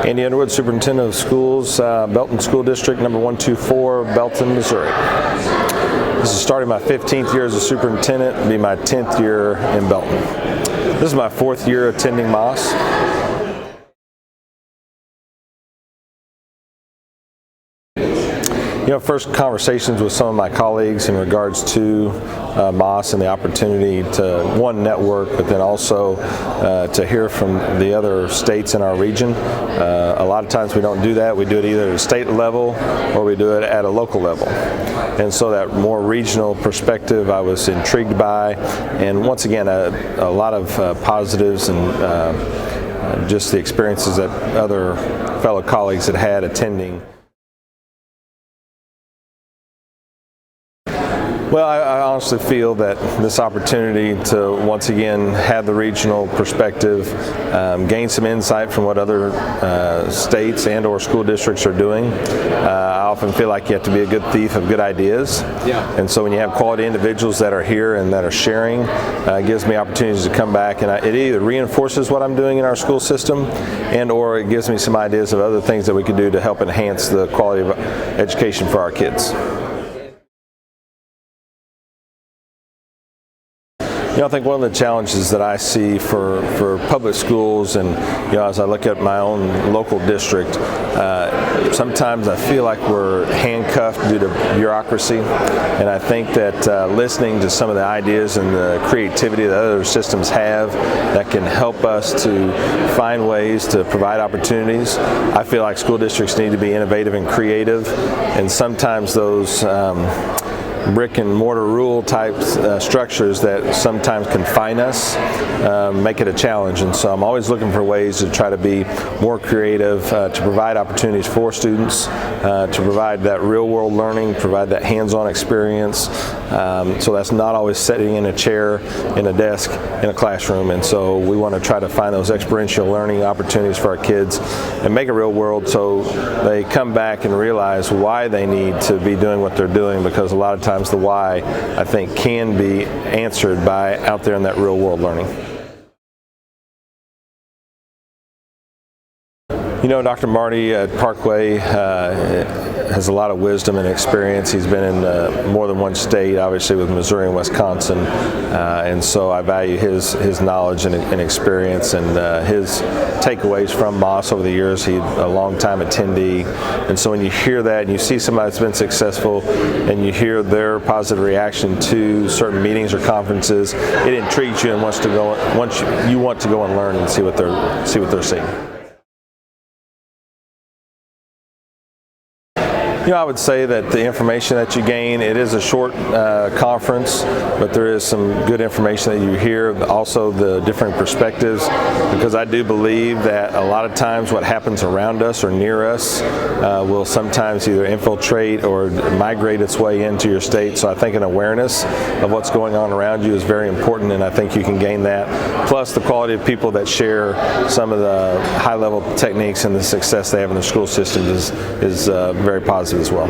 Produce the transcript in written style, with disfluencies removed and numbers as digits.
Andy Underwood, Superintendent of Schools, Belton School District, number 124, Belton, Missouri. This is starting my 15th year as a superintendent, it'll be my 10th year in Belton. This is my 4th year attending MAASS. First conversations with some of my colleagues in regards to MAASS and the opportunity to, one, network, but then also to hear from the other states in our region. A lot of times we don't do that. We do it either at a state level or we do it at a local level. And so that more regional perspective I was intrigued by, and once again a lot of positives and just the experiences that other fellow colleagues had attending. Well, I honestly feel that this opportunity to once again have the regional perspective, gain some insight from what other states and or school districts are doing. I often feel like you have to be a good thief of good ideas. Yeah. And so when you have quality individuals that are here and that are sharing, it gives me opportunities to come back, and it either reinforces what I'm doing in our school system and or it gives me some ideas of other things that we can do to help enhance the quality of education for our kids. I think one of the challenges that I see for public schools, and as I look at my own local district, sometimes I feel like we're handcuffed due to bureaucracy, and I think that listening to some of the ideas and the creativity that other systems have that can help us to find ways to provide opportunities. I feel like school districts need to be innovative and creative, and sometimes those brick and mortar rule type structures that sometimes confine us make it a challenge, and so I'm always looking for ways to try to be more creative, to provide opportunities for students, to provide that real world learning, provide that hands-on experience, so that's not always sitting in a chair, in a desk, in a classroom. And so we want to try to find those experiential learning opportunities for our kids and make a real world so they come back and realize why they need to be doing what they're doing, because a lot of times the why, I think, can be answered by out there in that real world learning. Dr. Marty at Parkway has a lot of wisdom and experience. He's been in more than one state, obviously with Missouri and Wisconsin, and so I value his knowledge and experience and his takeaways from MAASS over the years. He's a long-time attendee, and so when you hear that and you see somebody that's been successful and you hear their positive reaction to certain meetings or conferences, it intrigues you and you want to go and learn and see what they're seeing. I would say that the information that you gain, it is a short conference, but there is some good information that you hear, also the different perspectives, because I do believe that a lot of times what happens around us or near us will sometimes either infiltrate or migrate its way into your state. So I think an awareness of what's going on around you is very important, and I think you can gain that. Plus the quality of people that share some of the high-level techniques and the success they have in the school systems is very positive as well.